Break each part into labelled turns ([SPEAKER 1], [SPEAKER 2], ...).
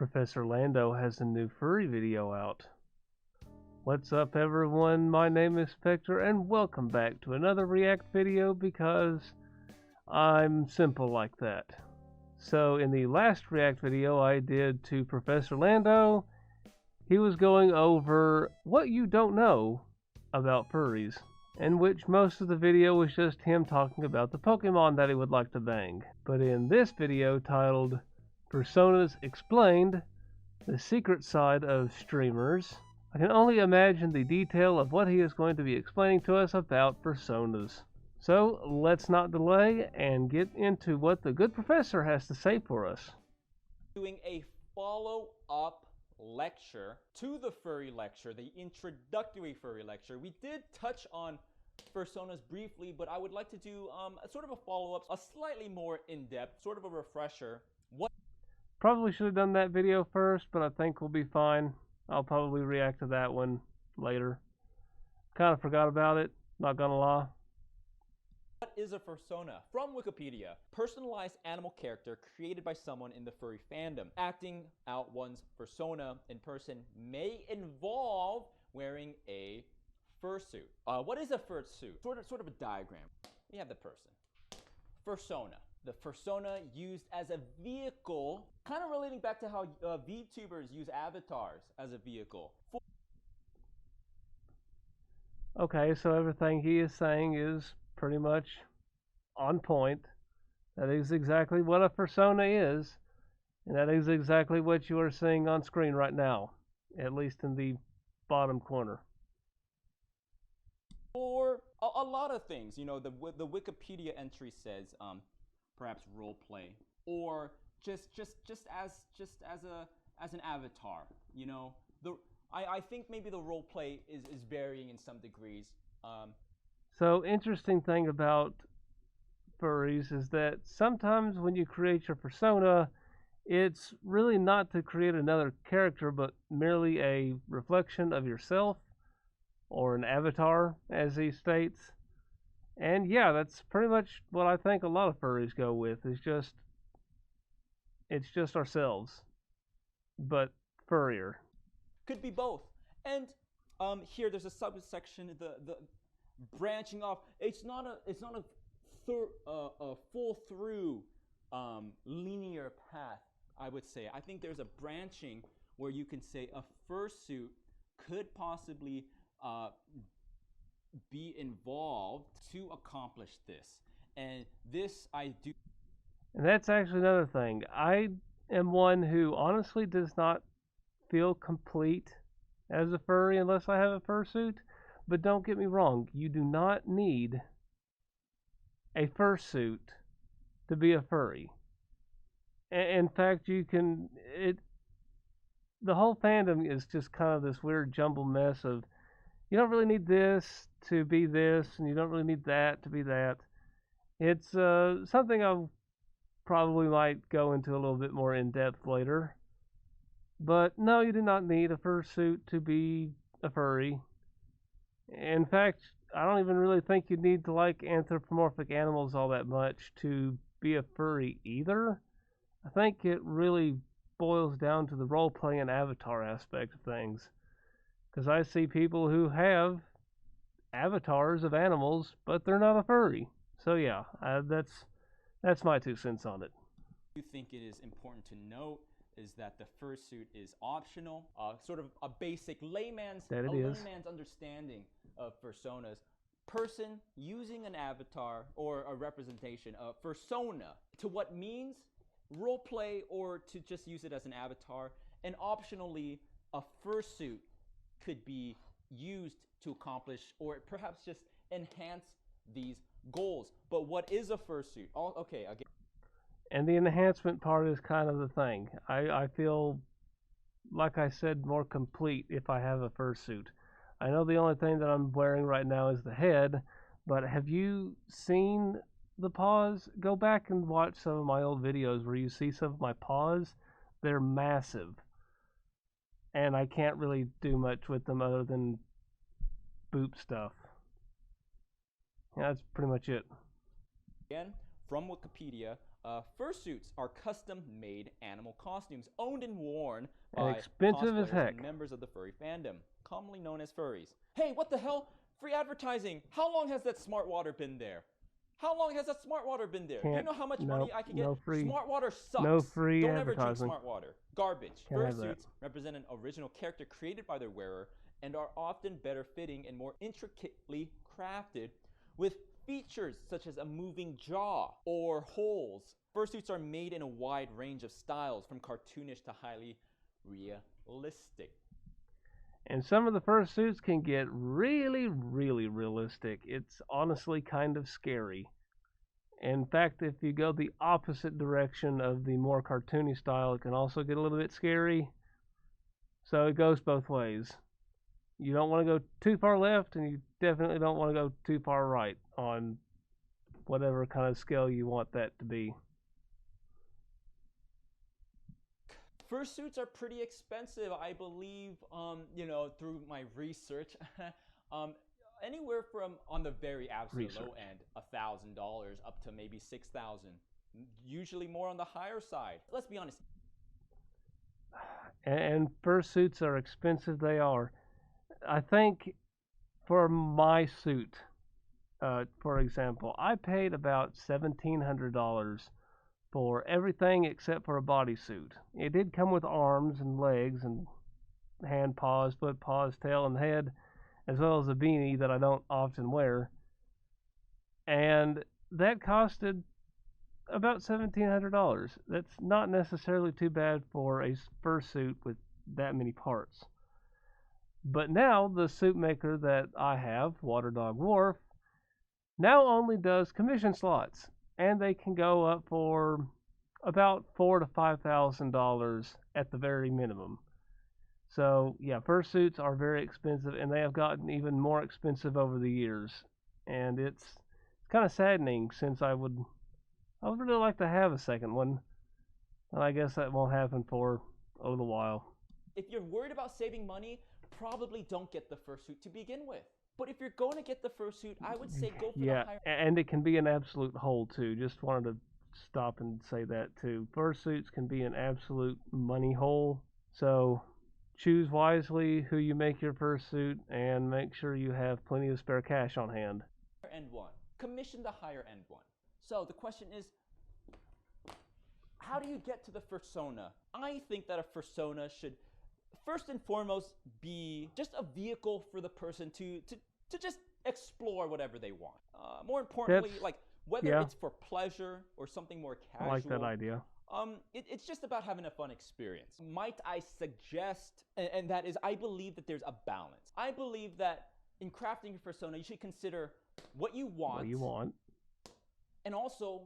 [SPEAKER 1] Professor Lando has a new furry video out. What's up everyone, my name is Spectre and welcome back to another React video because I'm simple like that. So in the last React video I did to Professor Lando, he was going over what you don't know about furries, in which most of the video was just him talking about the Pokemon that he would like to bang. But in this video titled Fursonas Explained, the secret side of streamers, I can only imagine the detail of what he is going to be explaining to us about fursonas. So let's not delay and get into what the good professor has to say for us.
[SPEAKER 2] Doing a follow-up lecture to the furry lecture, the introductory furry lecture. We did touch on fursonas briefly, but I would like to do a sort of a follow-up, a slightly more in-depth, sort of a refresher.
[SPEAKER 1] Probably should have done that video first, but I think we'll be fine. I'll probably react to that one later. Kind of forgot about it, not gonna lie.
[SPEAKER 2] What is a fursona? From Wikipedia, personalized animal character created by someone in the furry fandom. Acting out one's fursona in person may involve wearing a fursuit. What is a fursuit? Sort of a diagram. We have the person. Fursona. The fursona used as a vehicle, kind of relating back to how VTubers use avatars as a vehicle.
[SPEAKER 1] Okay, so everything he is saying is pretty much on point. That is exactly what a fursona is, and that is exactly what you are seeing on screen right now, at least in the bottom corner.
[SPEAKER 2] Or a lot of things, you know, the Wikipedia entry says perhaps role play, or just as an avatar, you know. I think maybe the role play is varying in some degrees.
[SPEAKER 1] So interesting thing about furries is that sometimes when you create your persona, it's really not to create another character, but merely a reflection of yourself, or an avatar, as he states. And yeah, that's pretty much what I think a lot of furries go with. It's just ourselves, but furrier.
[SPEAKER 2] Could be both. And here there's a subsection, the branching off. It's not a full through linear path, I would say. I think there's a branching where you can say a fursuit could possibly be involved to accomplish this, and this I do.
[SPEAKER 1] And that's actually another thing. I am one who honestly does not feel complete as a furry unless I have a fursuit. But don't get me wrong, you do not need a fursuit to be a furry. In fact, you can. The whole fandom is just kind of this weird jumble mess of, you don't really need this to be this, and you don't really need that to be that. It's something I probably might go into a little bit more in depth later. But no, you do not need a fursuit to be a furry. In fact, I don't even really think you need to like anthropomorphic animals all that much to be a furry either. I think it really boils down to the role-play and avatar aspect of things. Because I see people who have avatars of animals, but they're not a furry. So yeah, that's my 2 cents on it.
[SPEAKER 2] I think it is important to note is that the fursuit is optional, sort of a basic layman's understanding of fursonas. Person using an avatar or a representation of fursona to what means role play or to just use it as an avatar, and optionally a fursuit could be used to accomplish or perhaps just enhance these goals. But what is a fursuit? Okay, again.
[SPEAKER 1] And the enhancement part is kind of the thing. I feel, like I said, more complete if I have a fursuit. I know the only thing that I'm wearing right now is the head, but have you seen the paws? Go back and watch some of my old videos where you see some of my paws. They're massive. And I can't really do much with them other than boop stuff. Yeah, that's pretty much it.
[SPEAKER 2] Again, from Wikipedia, Fursuits are custom-made animal costumes owned and worn
[SPEAKER 1] And
[SPEAKER 2] by
[SPEAKER 1] expensive as
[SPEAKER 2] cosplayers
[SPEAKER 1] heck.
[SPEAKER 2] and members of the furry fandom, commonly known as furries. Hey, what the hell? Free advertising. How long has that smart water been there? How long has that smart water been there? Do you know how much money I can get? Smart water sucks.
[SPEAKER 1] No free
[SPEAKER 2] Don't ever drink
[SPEAKER 1] advertising.
[SPEAKER 2] smart water. Garbage.
[SPEAKER 1] Can't have that.
[SPEAKER 2] Fursuits represent an original character created by their wearer and are often better fitting and more intricately crafted with features such as a moving jaw or holes. Fursuits are made in a wide range of styles, from cartoonish to highly realistic.
[SPEAKER 1] And some of the fursuits can get really, really realistic. It's honestly kind of scary. In fact, if you go the opposite direction of the more cartoony style, it can also get a little bit scary. So it goes both ways. You don't want to go too far left, and you definitely don't want to go too far right on whatever kind of scale you want that to be.
[SPEAKER 2] Fursuits are pretty expensive, I believe. Through my research, anywhere from, on the very absolute low end, $1,000 up to maybe $6,000. Usually more on the higher side. Let's be honest.
[SPEAKER 1] And fursuits are expensive. They are. I think for my suit, for example, I paid about $1,700 for everything except for a bodysuit. It did come with arms and legs and hand paws, foot paws, tail, and head, as well as a beanie that I don't often wear. And that costed about $1,700. That's not necessarily too bad for a fursuit with that many parts. But now the suit maker that I have, Water Dog Wharf, now only does commission slots, and they can go up for about $4,000 to $5,000 at the very minimum. So yeah, fursuits are very expensive, and they have gotten even more expensive over the years. And it's kind of saddening, since I would really like to have a second one, and I guess that won't happen for a little while.
[SPEAKER 2] If you're worried about saving money, probably don't get the fursuit to begin with. But if you're going to get the fursuit, I would say go for the higher.
[SPEAKER 1] And it can be an absolute hole too. Just wanted to stop and say that too. Fursuits can be an absolute money hole. So choose wisely who you make your fursuit, and make sure you have plenty of spare cash on hand.
[SPEAKER 2] End one. Commission the higher end one. So the question is, how do you get to the fursona? I think that a fursona should first and foremost be just a vehicle for the person to just explore whatever they want. More importantly, whether it's for pleasure or something more casual.
[SPEAKER 1] I like that idea.
[SPEAKER 2] It's just about having a fun experience. Might I suggest, and that is, I believe that there's a balance. I believe that in crafting your fursona, you should consider what you want. And also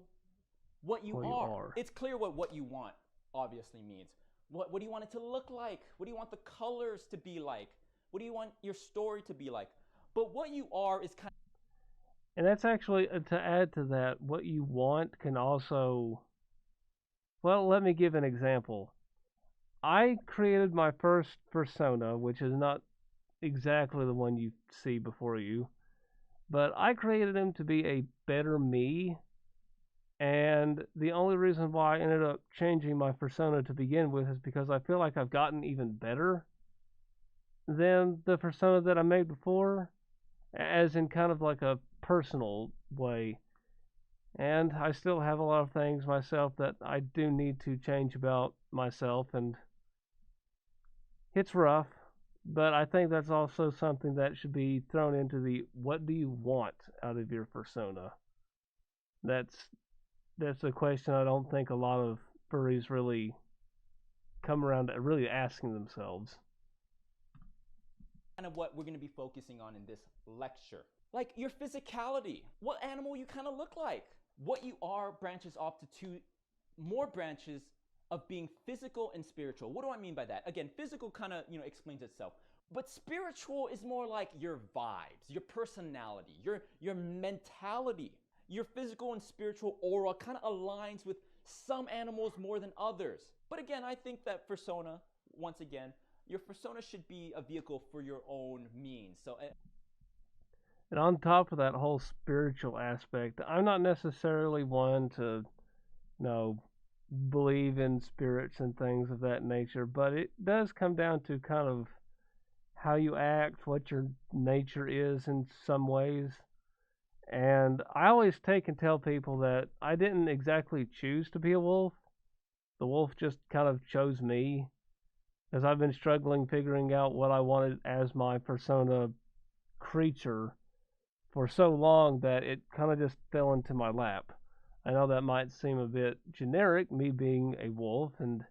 [SPEAKER 2] what you are. It's clear what you want obviously means. What do you want it to look like? What do you want the colors to be like? What do you want your story to be like? But what you are is kind of...
[SPEAKER 1] And that's actually, to add to that, what you want can also... Well, let me give an example. I created my first fursona, which is not exactly the one you see before you, but I created him to be a better me. And the only reason why I ended up changing my fursona to begin with is because I feel like I've gotten even better than the fursona that I made before, as in kind of like a personal way. And I still have a lot of things myself that I do need to change about myself, and it's rough, but I think that's also something that should be thrown into the what do you want out of your fursona. That's a question I don't think a lot of furries really come around to really asking themselves.
[SPEAKER 2] Kind of what we're going to be focusing on in this lecture. Like your physicality. What animal you kind of look like. What you are branches off to two more branches of being physical and spiritual. What do I mean by that? Again, physical kind of, explains itself. But spiritual is more like your vibes, your personality, your mentality. Your physical and spiritual aura kind of aligns with some animals more than others. But again, I think that fursona, once again, your fursona should be a vehicle for your own means.
[SPEAKER 1] And on top of that whole spiritual aspect, I'm not necessarily one to believe in spirits and things of that nature, but it does come down to kind of how you act, what your nature is in some ways. And I always take and tell people that I didn't exactly choose to be a wolf. The wolf just kind of chose me, as I've been struggling figuring out what I wanted as my persona creature for so long that it kind of just fell into my lap. I know that might seem a bit generic, me being a wolf, and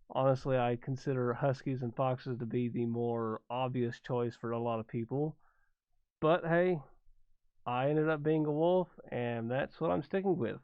[SPEAKER 1] honestly, I consider huskies and foxes to be the more obvious choice for a lot of people. But hey, I ended up being a wolf, and that's what I'm sticking with.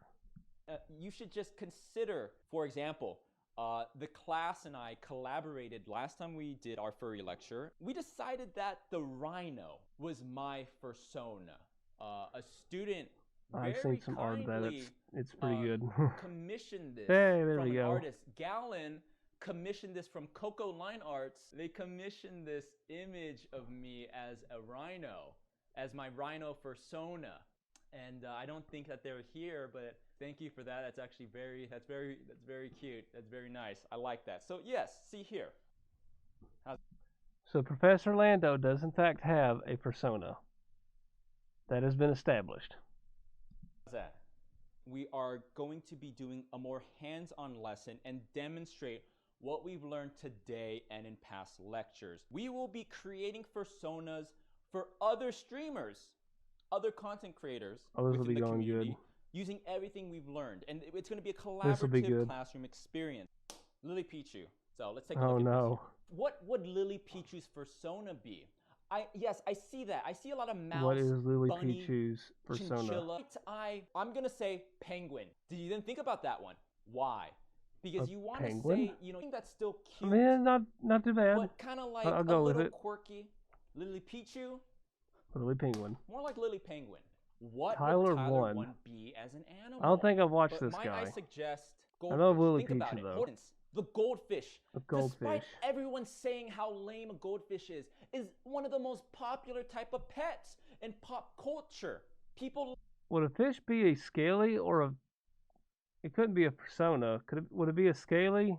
[SPEAKER 2] You should just consider, for example, the class and I collaborated last time we did our furry lecture. We decided that the rhino was my fursona. A student
[SPEAKER 1] I've seen
[SPEAKER 2] very
[SPEAKER 1] some art of that.
[SPEAKER 2] kindly
[SPEAKER 1] It's pretty good.
[SPEAKER 2] commissioned this
[SPEAKER 1] Hey, there
[SPEAKER 2] from
[SPEAKER 1] we
[SPEAKER 2] an
[SPEAKER 1] go.
[SPEAKER 2] artist. Gallon commissioned this from Coco Line Arts. They commissioned this image of me as a rhino, as my rhino fursona. And I don't think that they're here, but thank you for that. That's actually that's very cute. That's very nice. I like that. So yes, see here.
[SPEAKER 1] So Professor Lando does in fact have a persona. That has been established.
[SPEAKER 2] How's that? We are going to be doing a more hands-on lesson and demonstrate what we've learned today and in past lectures. We will be creating fursonas for other streamers, other content creators within the community, using everything we've learned. And it's going to be a collaborative classroom experience. Lily Pichu. So let's take a look at this. What would Lily Pichu's fursona be? Yes, I see that. I see a lot of mouse,
[SPEAKER 1] what is Lily
[SPEAKER 2] bunny,
[SPEAKER 1] Pichu's persona?
[SPEAKER 2] Chinchilla. I'm going to say penguin. Did you then think about that one? Why? Because you want to say, that's still cute.
[SPEAKER 1] I mean, not too bad.
[SPEAKER 2] But kind of like a little quirky. Lily Pichu.
[SPEAKER 1] Lily Penguin.
[SPEAKER 2] More like Lily Penguin. What
[SPEAKER 1] Tyler
[SPEAKER 2] would Tyler
[SPEAKER 1] 1
[SPEAKER 2] be as an animal?
[SPEAKER 1] I don't think I've watched this guy.
[SPEAKER 2] Might I suggest goldfish?
[SPEAKER 1] I love Lily
[SPEAKER 2] Think
[SPEAKER 1] Pichu
[SPEAKER 2] about
[SPEAKER 1] though.
[SPEAKER 2] It. The goldfish.
[SPEAKER 1] The goldfish.
[SPEAKER 2] Despite everyone saying how lame a goldfish is one of the most popular type of pets in pop culture. People.
[SPEAKER 1] Would a fish be a scaly or a? It couldn't be a persona. Would it be a scaly?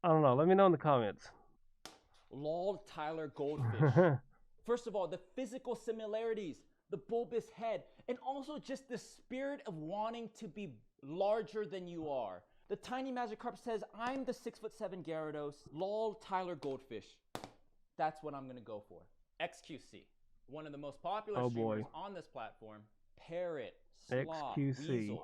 [SPEAKER 1] I don't know. Let me know in the comments.
[SPEAKER 2] Lol, Tyler goldfish. First of all, the physical similarities, the bulbous head, and also just the spirit of wanting to be larger than you are. The tiny Magikarp says, I'm the 6'7" Gyarados. Lol, Tyler goldfish. That's what I'm going to go for. XQC, one of the most popular streamers on this platform. Parrot, Sloth,
[SPEAKER 1] XQC.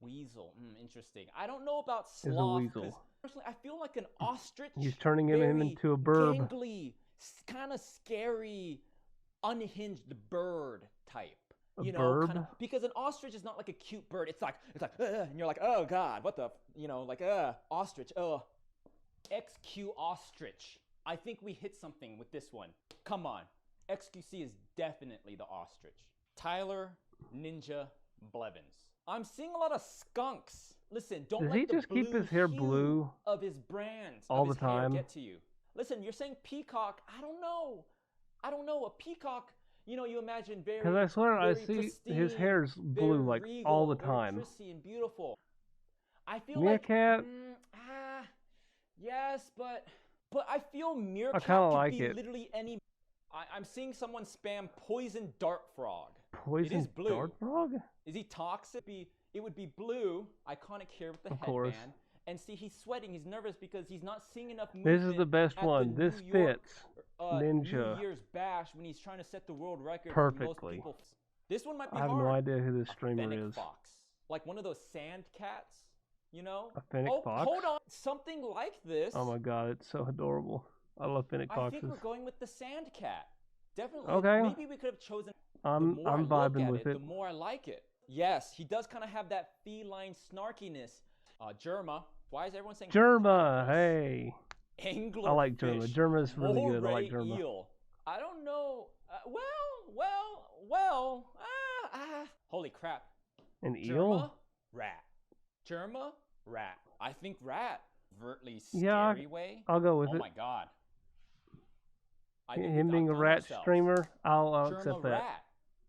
[SPEAKER 2] Weasel. Interesting. I don't know about Sloth. Because personally, I feel like an ostrich.
[SPEAKER 1] He's turning him into a bird.
[SPEAKER 2] Gangly, kind of scary, unhinged bird type.
[SPEAKER 1] Bird?
[SPEAKER 2] Because an ostrich is not like a cute bird. It's like, and you're like, oh God, what the, ostrich, XQ ostrich. I think we hit something with this one. Come on. XQC is definitely the ostrich. Tyler Ninja Blevins. I'm seeing a lot of skunks. Listen, don't
[SPEAKER 1] Does
[SPEAKER 2] let
[SPEAKER 1] he
[SPEAKER 2] the
[SPEAKER 1] just keep his hair blue
[SPEAKER 2] of his brand
[SPEAKER 1] all the time
[SPEAKER 2] get to you. Listen, you're saying peacock. I don't know. A peacock. You imagine very.
[SPEAKER 1] Because I swear I see
[SPEAKER 2] pristine,
[SPEAKER 1] his hair's blue like
[SPEAKER 2] regal,
[SPEAKER 1] all the time.
[SPEAKER 2] Very prissy and beautiful. I feel
[SPEAKER 1] Meerkat.
[SPEAKER 2] Yes, but I feel Meerkat
[SPEAKER 1] could
[SPEAKER 2] be literally any. I'm seeing someone spam poison dart frog.
[SPEAKER 1] Poison dart frog?
[SPEAKER 2] Is he toxic? It would be blue, iconic hair with the headband. And see, he's sweating. He's nervous because he's not seeing enough movement.
[SPEAKER 1] This is the best one. This fits Ninja.
[SPEAKER 2] New Year's Bash when he's trying to set the world record
[SPEAKER 1] perfectly.
[SPEAKER 2] For most people. This one might be
[SPEAKER 1] I have
[SPEAKER 2] hard.
[SPEAKER 1] no idea who this streamer
[SPEAKER 2] Fennec
[SPEAKER 1] is.
[SPEAKER 2] Fox. Like one of those sand cats,
[SPEAKER 1] A Fennec Fox?
[SPEAKER 2] Hold on. Something like this.
[SPEAKER 1] Oh my God, it's so adorable. I love Fennec Foxes.
[SPEAKER 2] I think we're going with the sand cat. Definitely.
[SPEAKER 1] Okay.
[SPEAKER 2] Maybe we could have chosen.
[SPEAKER 1] I'm vibing with it.
[SPEAKER 2] The more I like it. Yes, he does kind of have that feline snarkiness. Germa. Why is everyone saying
[SPEAKER 1] Germa? Hey.
[SPEAKER 2] Angler.
[SPEAKER 1] I like Germa. Germa's really good. I like Germa.
[SPEAKER 2] Eel. I don't know. Holy crap.
[SPEAKER 1] An
[SPEAKER 2] Germa,
[SPEAKER 1] eel?
[SPEAKER 2] Rat. Germa, rat. I think rat. Overtly scary way.
[SPEAKER 1] I'll go with it.
[SPEAKER 2] Oh my God.
[SPEAKER 1] Him being a rat streamer, I'll accept that.
[SPEAKER 2] Rat.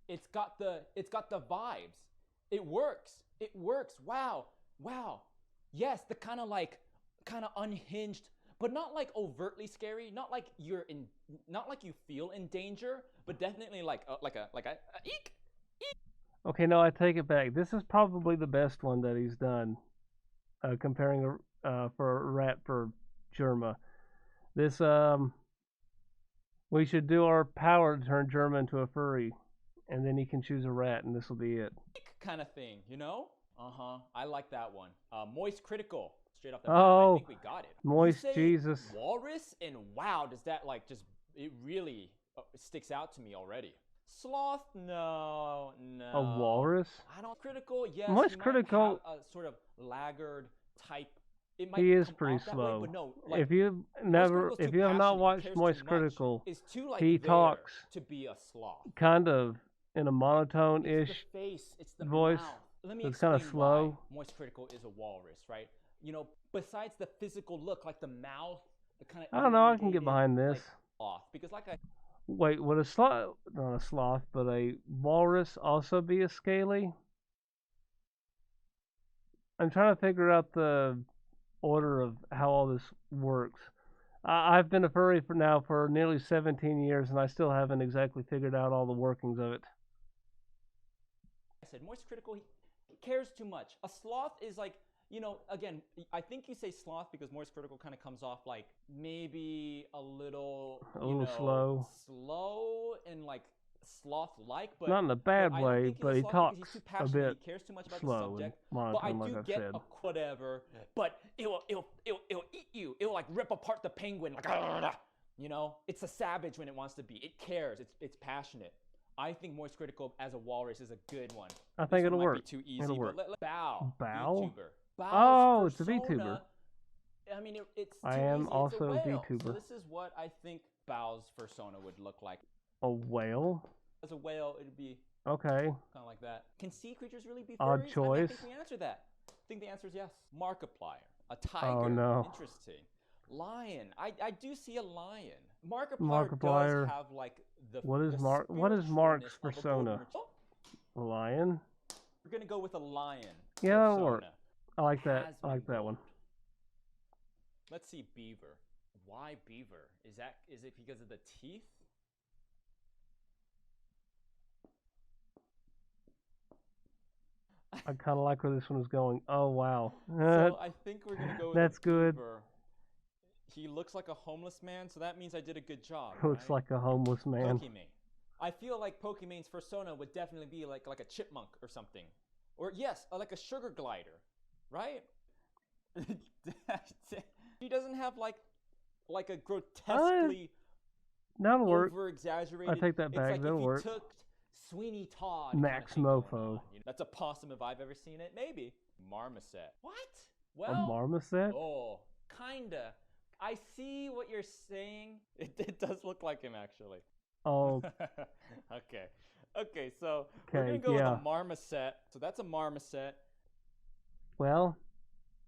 [SPEAKER 2] It's got the vibes. It works. It works. Wow. Wow. Yes, the kind of unhinged, but not like overtly scary, not like not like you feel in danger, but definitely like a eek.
[SPEAKER 1] Okay, no, I take it back. This is probably the best one that he's done, comparing for a rat for Germa. This we should do our power to turn Germa into a furry, and then he can choose a rat, and this will be it.
[SPEAKER 2] Kind of thing, you know? I like that one. Moist critical. Straight off the bat, I think we got it.
[SPEAKER 1] Moist Jesus.
[SPEAKER 2] Walrus, and wow, does that it really sticks out to me already. Sloth, no.
[SPEAKER 1] A walrus?
[SPEAKER 2] I don't. Critical, yes.
[SPEAKER 1] Moist critical.
[SPEAKER 2] Have a sort of laggard type.
[SPEAKER 1] He is pretty slow.
[SPEAKER 2] Way, but no,
[SPEAKER 1] if you have not watched Moist Critical, he talks
[SPEAKER 2] to be a sloth.
[SPEAKER 1] Kind of in a monotone-ish voice.
[SPEAKER 2] Let me
[SPEAKER 1] it's kind of slow.
[SPEAKER 2] Moist Critical is a walrus, right? You know, besides the physical look, like the mouth, the kind of.
[SPEAKER 1] I don't know. I can get behind this.
[SPEAKER 2] Sloth, because
[SPEAKER 1] Wait, would a sloth, not a sloth, but a walrus also be a scaly? I'm trying to figure out the order of how all this works. I've been a furry for nearly 17 years, and I still haven't exactly figured out all the workings of it.
[SPEAKER 2] I said Moist Critical, he cares too much. A sloth is like, you know, again, I think you say sloth because Moist Critical kind of comes off like maybe a little slow and like sloth-like, but
[SPEAKER 1] not in a bad way. But he talks a bit
[SPEAKER 2] he cares too much about
[SPEAKER 1] slow
[SPEAKER 2] the subject.
[SPEAKER 1] and monotone,
[SPEAKER 2] but I do get whatever. But it'll eat you. It'll like rip apart the penguin. Like, you know, it's a savage when it wants to be. It cares. It's passionate. I think Moist Critical as a walrus is a good one.
[SPEAKER 1] I think it'll work.
[SPEAKER 2] Too easy.
[SPEAKER 1] It'll work.
[SPEAKER 2] Bow.
[SPEAKER 1] VTuber.
[SPEAKER 2] Oh,
[SPEAKER 1] it's a VTuber.
[SPEAKER 2] I mean, it's.
[SPEAKER 1] I am also a VTuber.
[SPEAKER 2] So this is what I think Bow's fursona would look like.
[SPEAKER 1] A whale?
[SPEAKER 2] As a whale, it'd be
[SPEAKER 1] okay.
[SPEAKER 2] Kind of like that. Can sea creatures really be furries?
[SPEAKER 1] Odd choice.
[SPEAKER 2] I think we answered that. I think the answer is yes. Markiplier. A tiger.
[SPEAKER 1] Oh no.
[SPEAKER 2] Interesting. Lion. I do see a lion. Markiplier does have like the. What
[SPEAKER 1] is Mark's persona? A lion.
[SPEAKER 2] We're gonna go with a lion.
[SPEAKER 1] Yeah, that'll work. I like that. I like that one.
[SPEAKER 2] Let's see, beaver. Why beaver? Is it because of the teeth?
[SPEAKER 1] I kind of like where this one is going. Oh wow.
[SPEAKER 2] So I think we're gonna go with
[SPEAKER 1] that's good.
[SPEAKER 2] Beaver. He looks like a homeless man, so that means I did a good job.
[SPEAKER 1] Looks like a homeless man.
[SPEAKER 2] Pokimane. I feel like Pokimane's fursona would definitely be like a chipmunk or something, or yes, like a sugar glider, right? He doesn't have like a grotesquely over-exaggerated.
[SPEAKER 1] I take that back.
[SPEAKER 2] It's like
[SPEAKER 1] that'll work.
[SPEAKER 2] Took Sweeney Todd.
[SPEAKER 1] Max Mofo.
[SPEAKER 2] You know, that's a possum if I've ever seen it. Maybe. Marmoset. What? Well.
[SPEAKER 1] A marmoset?
[SPEAKER 2] Oh, kinda. I see what you're saying. It does look like him actually.
[SPEAKER 1] Oh.
[SPEAKER 2] Okay. So we're gonna go with a marmoset. So that's a marmoset.
[SPEAKER 1] Well,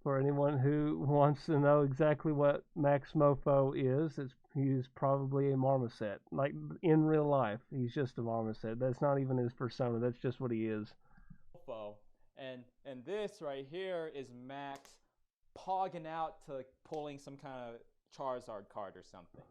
[SPEAKER 1] for anyone who wants to know exactly what Max Mofo is, he's probably a marmoset. Like in real life, he's just a marmoset. That's not even his persona. That's just what he is.
[SPEAKER 2] Mofo, and this right here is Max pogging out to pulling some kind of Charizard card or something.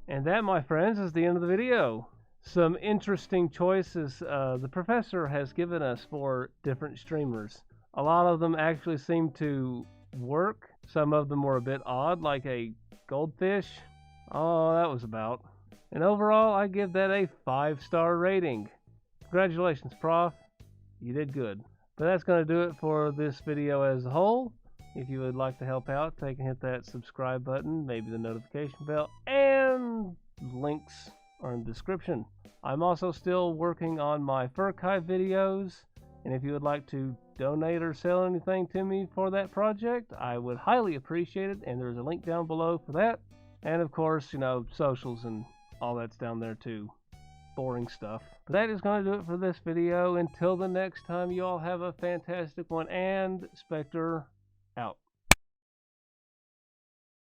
[SPEAKER 1] And that, my friends, is the end of the video. Some interesting choices the professor has given us for different streamers. A lot of them actually seem to work. Some of them were a bit odd, like a goldfish. Oh, that was about. And overall, I give that a 5-star rating. Congratulations, Prof. You did good. But that's going to do it for this video as a whole. If you would like to help out, take and hit that subscribe button, maybe the notification bell, and links are in the description. I'm also still working on my Furkai videos, and if you would like to donate or sell anything to me for that project, I would highly appreciate it, and there's a link down below for that. And of course, you know, socials and all that's down there too. Boring stuff. But that is going to do it for this video. Until the next time, you all have a fantastic one, and Spectre out.